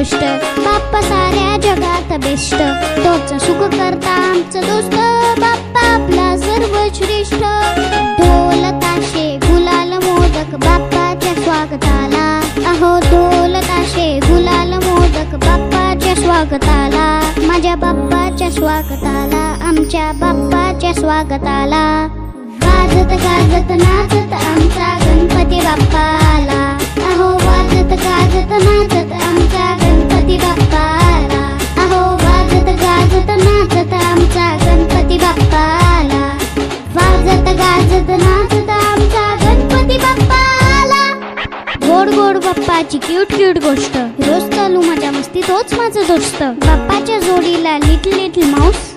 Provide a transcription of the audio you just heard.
गोष्ट, बाप्पा साऱ्या जगात बेस्ट, तोच सुख करता आमचं दोस्त, बाप्पा आपला सर्वश्रेष्ठ. ढोल ताशे गुलाल मोदक बाप्पाच्या स्वागताला, अहो ढोल ताशे गुलाल मोदक बाप्पाच्या स्वागताला, माझ्या बाप्पाच्या स्वागताला, आमच्या बाप्पाच्या स्वागताला. वाजत गाजत नाचत आमचा गणपती बाप्पा आला, अहो वाजत गाजत नाचत आमचा गणपती बाप्पा आला, अहो वाजत गाजत नाचत आमचा गणपती बाप्पा आला, वाजत गाजत नाचत आमचा गणपती बाप्पा आला. गोड गोड बाप्पाची क्यूट क्यूट गोष्ट, रोज चालू माझ्या मस्ती तोच माझा दोस्त, बाप्पाच्या जोडीला लिटिल लिटिल माऊस,